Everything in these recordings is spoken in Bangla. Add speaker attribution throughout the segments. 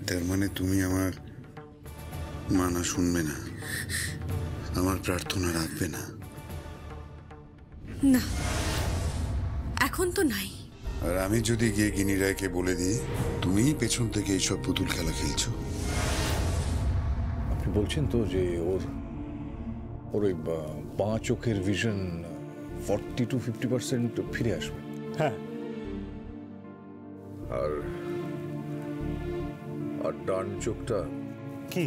Speaker 1: তার মানে তুমি আমার মানা শুনবে না, আমার প্রার্থনা রাখবে না?
Speaker 2: না, এখন তো নাই।
Speaker 1: আর আমি যদি গিয়ে গিনি রায়কে বলে দিই তুমিই পেছন থেকে এইসব পুতুল খেলা খেলছো?
Speaker 3: আপনি বলছেন তো যে ওর ওই বাঁ চোখের ভিশন 40 to 50% ফিরে আসবে?
Speaker 4: হ্যাঁ।
Speaker 3: আর আর ডান চোখটা
Speaker 4: কি?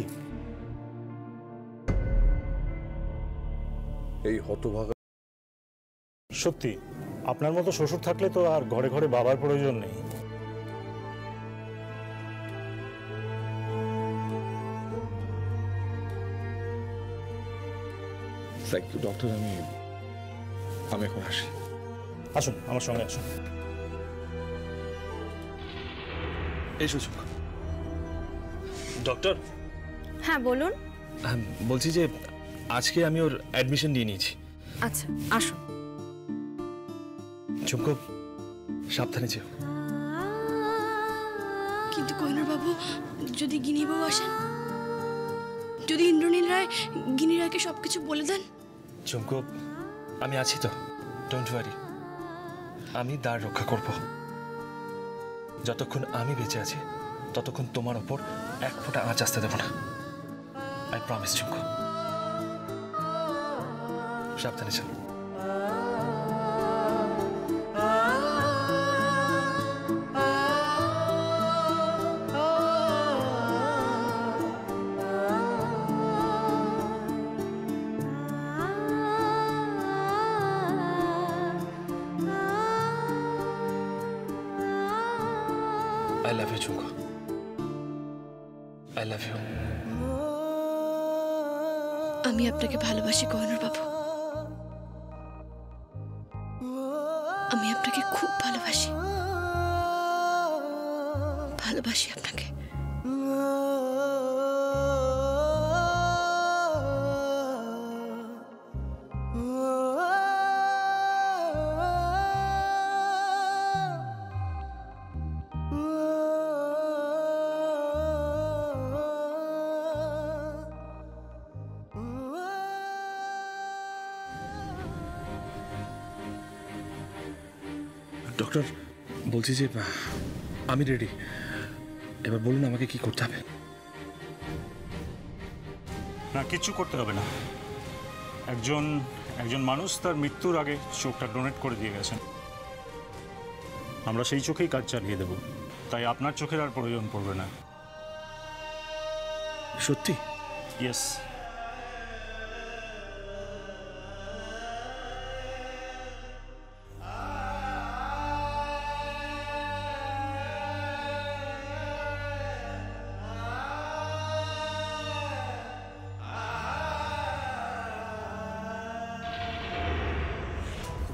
Speaker 3: এই হতভাগা।
Speaker 4: সত্যি আপনার মতো শ্বশুর থাকলে তো আর ঘরে ঘরে বাবার প্রয়োজন নেই।
Speaker 3: Thank you doctor. আমি এখন আসি।
Speaker 4: আসুন আমার সঙ্গে আসুন।
Speaker 5: এই সুযোগ ডক্টর।
Speaker 2: হ্যাঁ বলুন।
Speaker 5: বলছি যে আজকে আমি ওর অ্যাডমিশন দিয়ে নিয়েছি।
Speaker 2: আচ্ছা আসুন।
Speaker 5: চুমকো সাবধানে যেও।
Speaker 6: কিন্তু কোহিনূর বাবু, যদি গিনি বাবু আসেন, যদি ইন্দ্রনীল রায় গিনি রায়কে সবকিছু বলে দেন?
Speaker 5: চুমকো আমি আছি তো, ডোন্ট ওয়ারি। আমি দ্বার রক্ষা করব। যতক্ষণ আমি বেঁচে আছি ততক্ষণ তোমার ওপর এক ফোঁটা আঁচ আসতে দেব না। I promise Chumko. সাবধানে চলো। I love you, Chunko. I love you.
Speaker 6: আমি আপনাকে ভালোবাসি কোহিনূর বাবু, আমি আপনাকে খুব ভালোবাসি, ভালোবাসি আপনাকে।
Speaker 5: ডক্টর বলছি যে আমি রেডি। এবার বলুন আমাকে কি করতে হবে?
Speaker 4: না, কিচ্ছু করতে হবে না। একজন মানুষ তার মৃত্যুর আগে চোখটা ডোনেট করে দিয়ে গেছেন। আমরা সেই চোখেই কাজ চালিয়ে দেব, তাই আপনার চোখের আর প্রয়োজন পড়বে না।
Speaker 5: সত্যি?
Speaker 4: ইয়েস।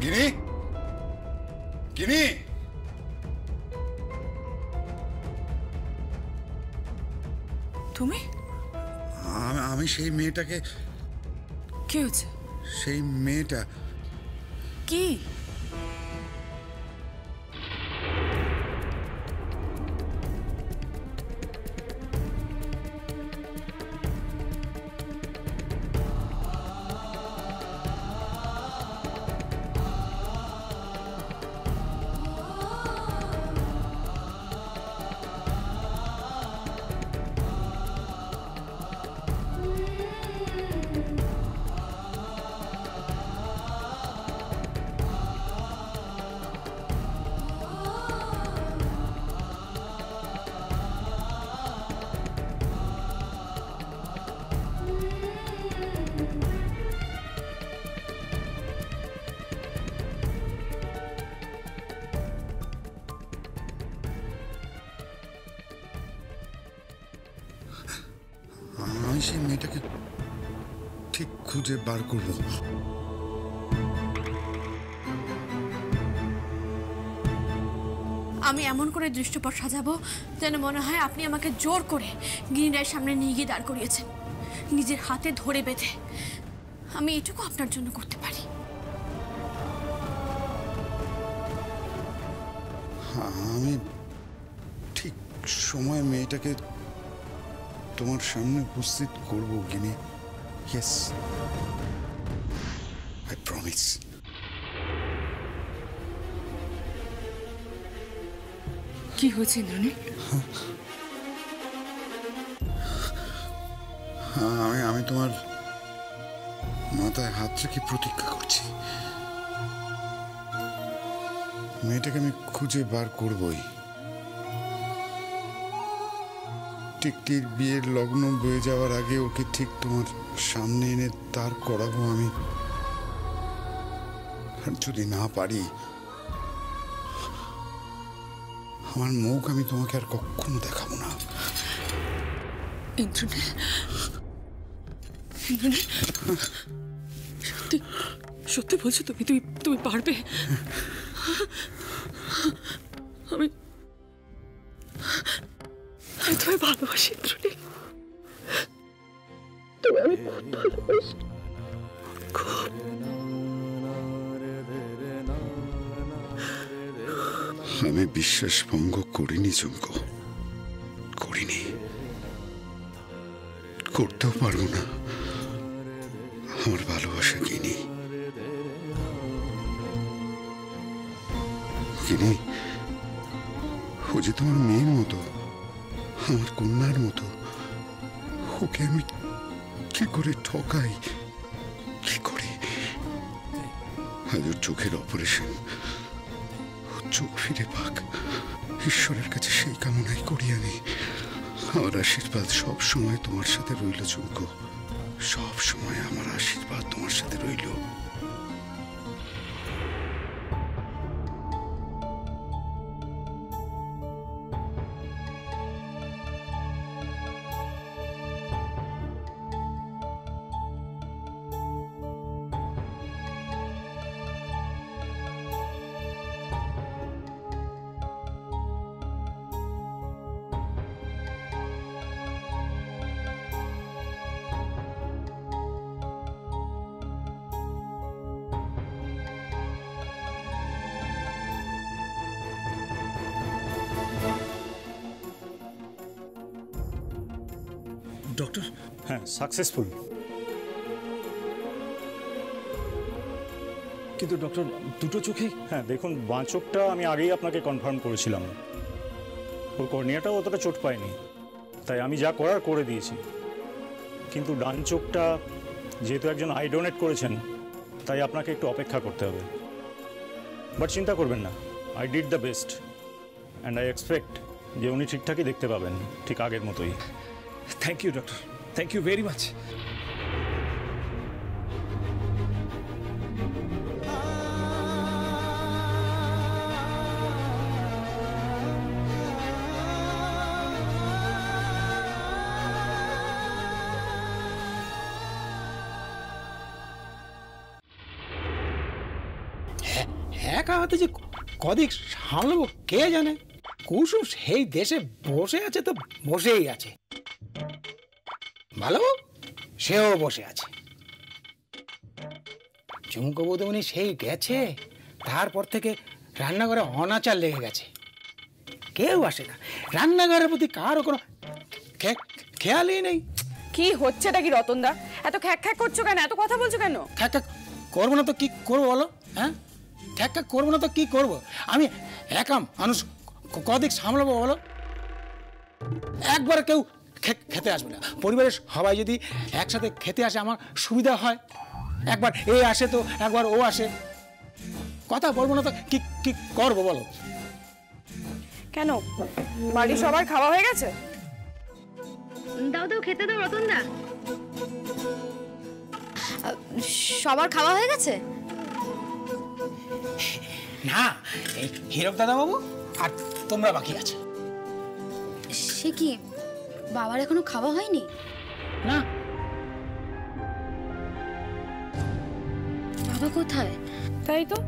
Speaker 1: গিনি, গিনি,
Speaker 2: তুমি?
Speaker 1: আমি সেই মেয়েটাকে।
Speaker 2: কি হচ্ছে?
Speaker 1: সেই মেয়েটা
Speaker 2: কি?
Speaker 1: আমি সেই মেয়েটাকে ঠিক খুঁজে বার করব।
Speaker 6: আমি এমন করে দৃশ্যপট সাজাবো যেন মনে হয় আপনি আমাকে জোর করে গিনি রায়ের সামনে নিয়ে গিয়ে দাঁড় করিয়েছেন, নিজের হাতে ধরে বেঁধে। আমি এটুকু আপনার জন্য করতে পারি।
Speaker 1: আমি ঠিক সময় মেয়েটাকে তোমার সামনে উপস্থিত করব গিনি। Yes, I promise.
Speaker 2: কি হয়েছে ইন্দ্রনীল?
Speaker 1: আমি তোমার মাথায় হাত রেখে প্রতিজ্ঞা করছি, মেয়েটাকে আমি খুঁজে বার করবই। টিকটির বিয়ের লগ্ন বয়ে যাওয়ার আগে ওকে ঠিক তোমার সামনে এনে দাঁড় করাবো আমি। আর যদি না পারি, আমার মুখ আমি তোমাকে আর কখনো দেখাবো না।
Speaker 2: ইন্দ্রনীল, ইন্দ্রনীল, সত্যি সত্যি বলছো তুমি? তুমি তুমি পারবে? আমি আমি তোমায় ভালোবাসি ইন্দ্রনীল, তবে আমি খুব ভালোবাসি, খুব।
Speaker 1: আমি বিশ্বাস ভঙ্গ করিনি চুমকো, করিনি, করতেও পারবো না। আমার ভালোবাসা কিনি, কিনি ও যে তোমার মেয়ের মতো, আমার কন্যার মতো। ওকে আমি কি করে ঠকাই, কি করে? আজ ওর চোখের অপারেশন, চোখ ফিরে পাক, ঈশ্বরের কাছে সেই কামনাই করি আমি। আমার আশীর্বাদ সব সময় তোমার সাথে রইল চুমকো, সব সময় আমার আশীর্বাদ তোমার সাথে রইল।
Speaker 3: ডক্টর,
Speaker 4: হ্যাঁ, সাকসেসফুল।
Speaker 3: কিন্তু ডক্টর দুটো চোখেই।
Speaker 4: হ্যাঁ, দেখুন, বাঁ চোখটা আমি আগেই আপনাকে কনফার্ম করেছিলাম, ওর কর্নিয়াটাও অতটা চোট পায়নি, তাই আমি যা করার করে দিয়েছি। কিন্তু ডান চোখটা যেহেতু একজন আই ডোনেট করেছেন, তাই আপনাকে একটু অপেক্ষা করতে হবে। বাট চিন্তা করবেন না, I did the best and I expect যে উনি ঠিকঠাকই দেখতে পাবেন, ঠিক আগের মতোই।
Speaker 3: Thank you doctor, thank you very much.
Speaker 7: একা হাতে যে কদিক সামলাবো কে জানে। কুসুম সেই দেশে বসে আছে তো বসেই আছে, ভালো সেও বসে আছে। চুমকো বৌদিমণি সেই গেছে, তারপর থেকে রান্নাঘরে অনাচার লেগে গেছে, কেউ আসে না। রান্নাঘরের প্রতি কারও কোনো খেয়ালই নেই।
Speaker 2: কি হচ্ছেটা কি রতনদা? এত খ্যাক খ্যাক করছো কেন? এত কথা বলছো কেন?
Speaker 7: খ্যাক খ্যাক করবো না তো কি করবো বলো? হ্যাঁ, খ্যাক খ্যাক করবো না তো কি করবো? আমি একা মানুষ, কদিক সামলাবো বলো? একবার কেউ খেতে আসবে না। পরিবারের সবাই যদি একসাথে খেতে আসে আমার সুবিধা হয়। একবার এ আসে তো একবার ও আসে, কথা বলবো না তো কি কি করবো বলো?
Speaker 2: কেন, বাড়ির সবার খাওয়া হয়ে গেছে?
Speaker 8: দাও দাও, খেতে দাও রতনদা। সবার খাওয়া হয়ে গেছে?
Speaker 7: না, এই হীরক দাদা বাবু আর তোমরা বাকি আছে।
Speaker 8: সে কি, বাবার এখনো খাওয়া হয়নি?
Speaker 7: না।
Speaker 8: বাবা কোথায়?
Speaker 2: তাই তো,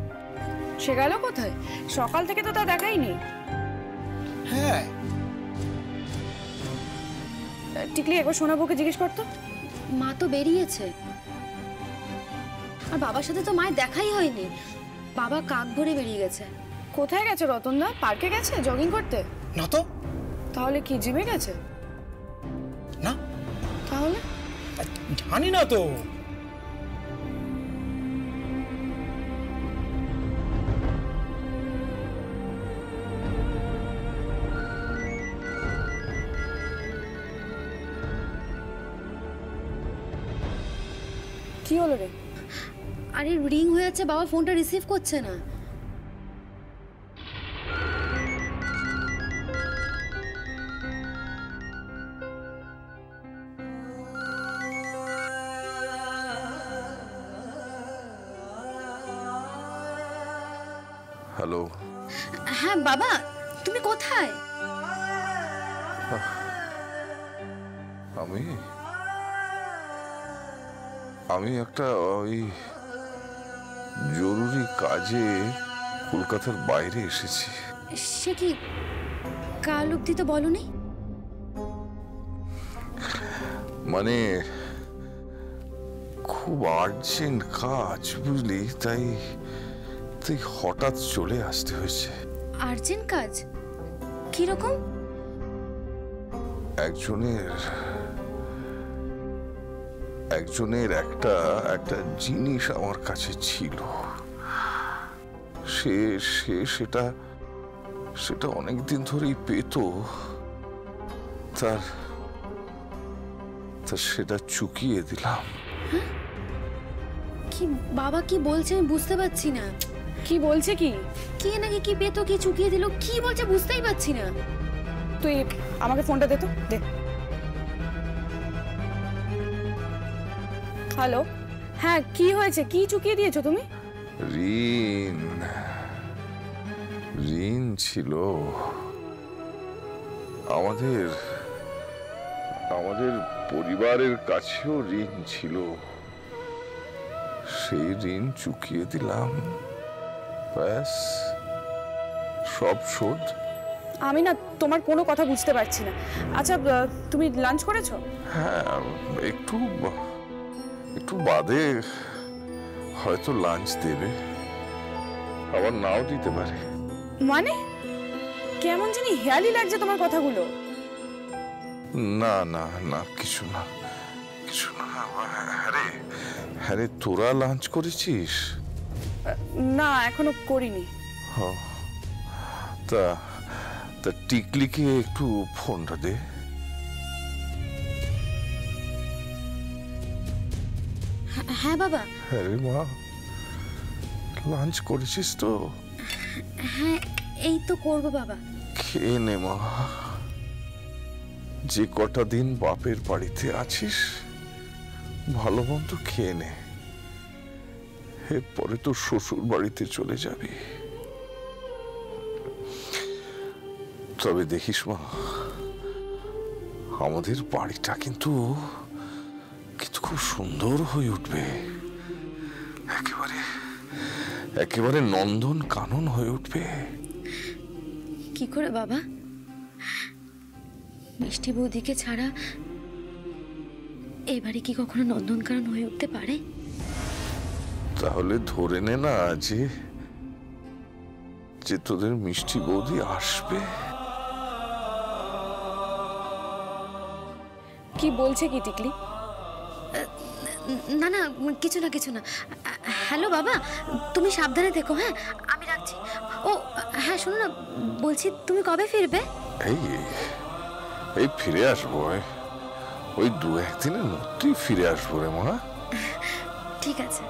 Speaker 2: সে গেল কোথায়? সকাল থেকে তো তা দেখাই নেই।
Speaker 7: হ্যাঁ,
Speaker 2: টিকলি, একবার সোনাবুকে জিজ্ঞেস করতো।
Speaker 8: মা তো বেরিয়েছে, আর বাবার সাথে তো মায়ের দেখাই হয়নি। বাবা কাক ভরে বেরিয়ে গেছে।
Speaker 2: কোথায় গেছে রতনদা? পার্কে গেছে জগিং করতে?
Speaker 7: না তো।
Speaker 2: তাহলে কি জিমে গেছে?
Speaker 7: না, জানি না তো।
Speaker 2: কি হলো রে?
Speaker 8: আরে রিং হয়ে যাচ্ছে, বাবা ফোনটা রিসিভ করছে না।
Speaker 9: হ্যালো।
Speaker 8: হ্যাঁ বাবা, তুমি কোথায়?
Speaker 9: আমি আমি একটা ওই জরুরি কাজে কলকাতার বাইরে এসেছি।
Speaker 8: সে কি, কাল অব্দি তো বলনি?
Speaker 9: মানে খুব আর্জেন্ট কাজ বুঝলি, তাই তাই হঠাৎ চলে আসতে হয়েছে।
Speaker 8: আর্জেন্ট কাজ? কিরকম?
Speaker 9: একজনের একটা জিনিস আমার কাছে ছিল, সে সেটা অনেকদিন ধরেই পেত, তার সেটা চুকিয়ে দিলাম।
Speaker 8: কি বাবা কি বলছে আমি বুঝতে পারছি না।
Speaker 2: কি বলছে? কি
Speaker 8: কে নাকি কি পেতো, কি চুকিয়ে দিল, কি বলছে বুঝতেই পারছি না।
Speaker 2: তুই আমাকে ফোনটা দে তো, দে। হ্যালো, হ্যাঁ কি হয়েছে? কি চুকিয়ে দিয়েছো তুমি?
Speaker 9: ঋণ ছিল আমাদের পরিবারের কাছেও ঋণ ছিল, সেই ঋণ চুকিয়ে দিলাম, ব্যাস সব শোধ।
Speaker 2: আমি না তোমার কোনো কথা বুঝতে পারছি না। আচ্ছা তুমি লাঞ্চ করেছো?
Speaker 9: হ্যাঁ, একটু বাদে হয়তো লাঞ্চ দেবে, আবার নাও দিতে পারে।
Speaker 2: মানে কেমন জানি হেয়ালি লাগছে তোমার কথাগুলো।
Speaker 9: না না না, কিছু না। হ্যাঁ রে, তোরা লাঞ্চ করেছিস?
Speaker 2: না এখনো করিনি।
Speaker 9: তা টিকলিকে একটু ফোনটা দে।
Speaker 8: হ্যাঁ বাবা।
Speaker 9: হ্যাঁ রে মা, লাঞ্চ করেছিস তো?
Speaker 8: হ্যাঁ এই তো করবো বাবা।
Speaker 9: খেয়ে নে মা, যে কটা দিন বাপের বাড়িতে আছিস ভালো মন্দ খেয়ে নে, এরপরে তো শ্বশুর বাড়িতে চলে যাবি। তবে দেখিস মা, আমাদের বাড়িটা কিন্তু খুব সুন্দর হয়ে উঠবে, একেবারে নন্দন কানন হয়ে উঠবে।
Speaker 8: কি করে বাবা? মিষ্টি বৌদিকে ছাড়া এবারে কি কখনো নন্দনকানন হয়ে উঠতে পারে?
Speaker 9: তাহলে ধরে নে না যে তোদের মিষ্টি বৌদি আসবে।
Speaker 2: কি বলছে কি টিকলি?
Speaker 8: না না, কিছু না। হ্যালো বাবা, তুমি সাবধানে থেকো। হ্যাঁ আমি রাখছি। ও হ্যাঁ শোনো না, বলছি তুমি কবে ফিরবে?
Speaker 9: এই ফিরে আসবো, ওই 2-1 দিনের মধ্যেই ফিরে আসবো রে মা।
Speaker 8: ঠিক আছে।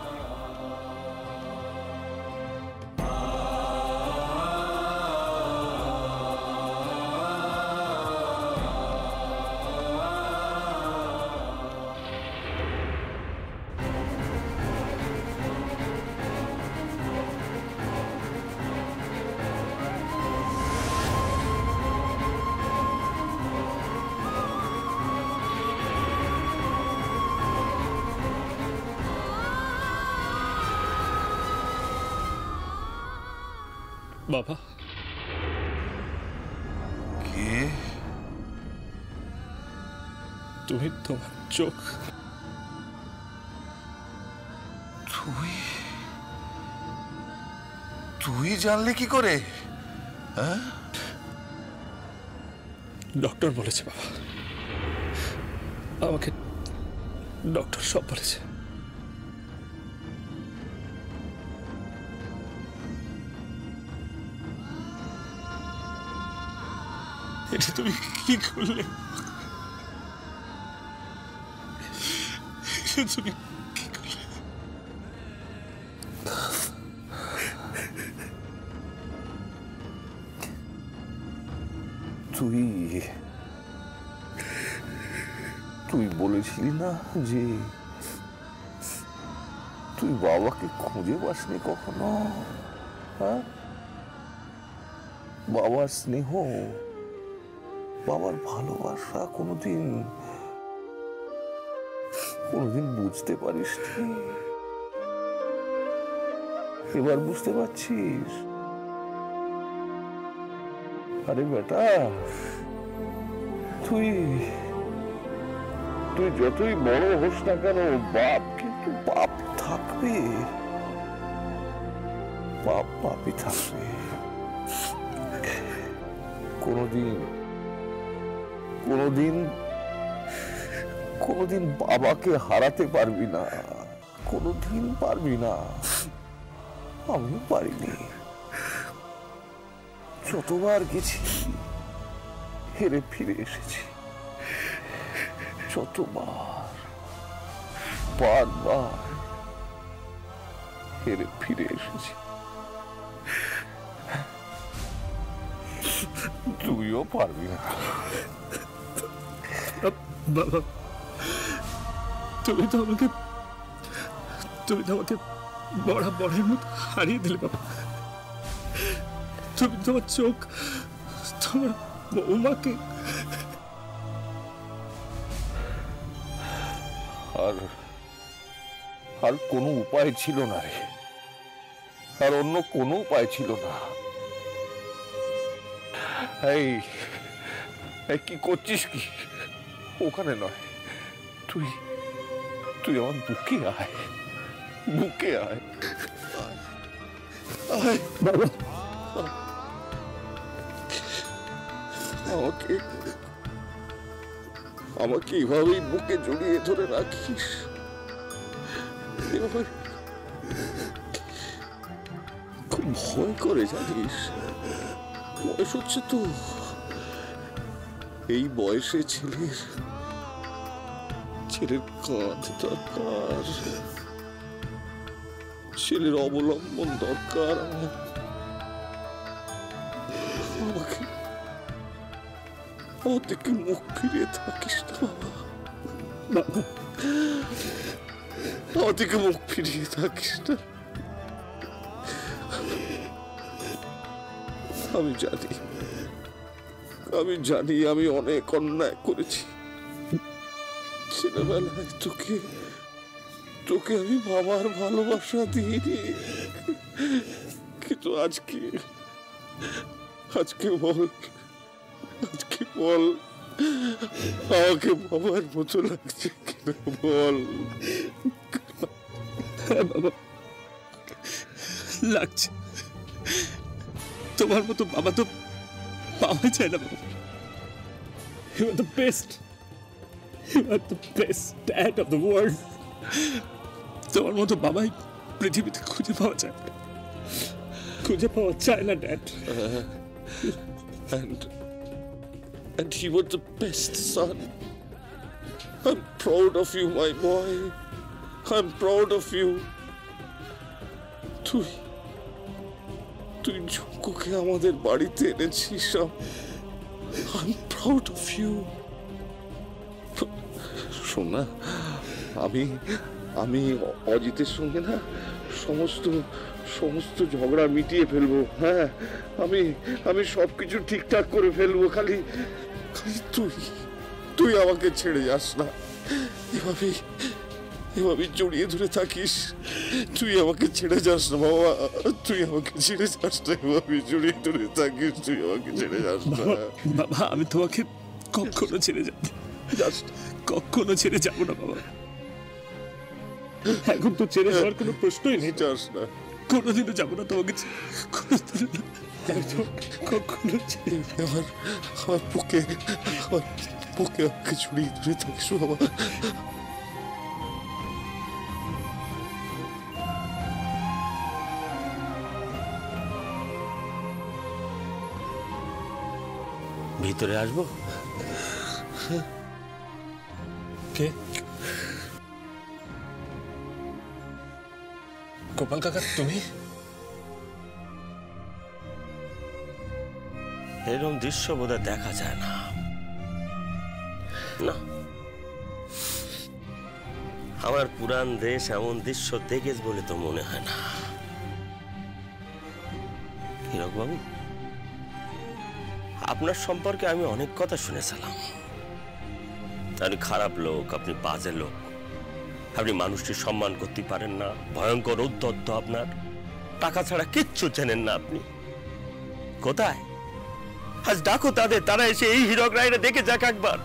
Speaker 5: বাবা,
Speaker 9: কে
Speaker 5: তুমি? তোমার চোখ।
Speaker 9: তুই জানলে কি করে? হ্যাঁ,
Speaker 5: ডক্টর বলেছে বাবা, ডক্টর সব বলেছে। এটা তুমি কি করলে? তুমি কি করলে?
Speaker 9: তুই বলেছিলি না যে তুই বাবাকে খুঁজে পাসনি কখনো? হ্যাঁ, বাবার স্নেহ, বাবার ভালোবাসা কোনোদিন বুঝতে পারিসনি। এবার বুঝতে পারছিস? আরে বেটা, তুই যতই বড় হোস না কেন, বাপ কিন্তু বাপ থাকবে, বাপই থাকবে। কোনোদিন বাবাকে হারাতে পারবি না, কোনোদিন পারবি না। আমিও পারিনি, যতবার গেছি হেরে ফিরে এসেছি, বারবার হেরে ফিরে এসেছি। তুইও পারবি না।
Speaker 5: বাবা, তুমি তো আমাকে বড়ের মতো হারিয়ে দিলে বাবা। তুমি তোমার চোখ, তোমার বৌমাকে।
Speaker 9: আর কোনো উপায় ছিল না রে, আর অন্য কোনো উপায় ছিল না। এই কি করছিস? কি ওখানে নয়, তুই আমার বুকে আয়, বুকে আয়।
Speaker 5: বাবা,
Speaker 9: আমাকে এভাবেই বুকে জড়িয়ে ধরে রাখিস। খুব ভয় করে জানিস, বয়স হচ্ছে তো। এই বয়সে ছেলের কাঁধ দরকার, ছেলের অবলম্বন দরকার। আমাকে আমার থেকে মুখ ফিরিয়ে থাকিস না বাবা, আমার থেকে মুখ ফিরিয়ে থাকিস না। আমি জানি আমি অনেক অন্যায় করেছি। ছেলেবেলায় তোকে আমি বাবার ভালোবাসা দিইনি, কিন্তু আজকে বল আমাকে বাবার মতো লাগছে কিনা বল।
Speaker 5: বাবা, লাগছে। তোমার মতো বাবা তো পাওয়া যায় না বাবা। You are the best. You are the best dad of the world. তোমার মতো বাবাই পৃথিবীতে খুঁজে পাওয়া যায় না dad.
Speaker 9: And he was the best son. I'm proud of you, my boy. I'm proud of you. তুই ঝুঁকুকে আমাদের বাড়িতে এনেছিস। I'm proud of you. শোন না, আমি অজিতের সঙ্গে না সমস্ত ঝগড়া মিটিয়ে ফেলবো। হ্যাঁ, আমি সবকিছু ঠিকঠাক করে ফেলবো। খালি তুই আমাকে ছেড়ে যাস না, এভাবে জড়িয়ে ধরে থাকিস। তুই আমাকে ছেড়ে যাস না বাবা, তুই আমাকে ছেড়ে যাস না, এভাবে জড়িয়ে ধরে থাকিস। তুই আমাকে ছেড়ে যাস না
Speaker 5: বাবা। আমি তোমাকে কখনো ছেড়ে যাবো না বাবা। এখন তো ছেড়ে যাওয়ার কোনো প্রশ্নই নেই।
Speaker 9: যাস না,
Speaker 5: কোনোদিনও যাবো না তোমাকে, কখনো ছেড়ে।
Speaker 9: আমার বুকে আমাকে জড়িয়ে ধরে থাকিস বাবা।
Speaker 10: ভিতরে আসবো?
Speaker 5: কে? গোপাল কাকা, তুমি?
Speaker 10: এরকম দৃশ্য বোধহয় দেখা যায় না। না, আমার পুরান দেশ এমন দৃশ্য দেখেছ বলে তো মনে হয় না। হীরক বাবু, আপনার সম্পর্কে আমি অনেক কথা শুনেছিলাম। আপনি খারাপ লোক, আপনি বাজে লোক, আপনি মানুষটির সম্মান করতে পারেন না, ভয়ঙ্কর উদ্ধত্ত আপনার, টাকা ছাড়া কিচ্ছু জানেন না আপনি। কোথায়? আজ ডাকো তাদের, তারা এসে এই হীরক রায়রা দেখে যাক একবার।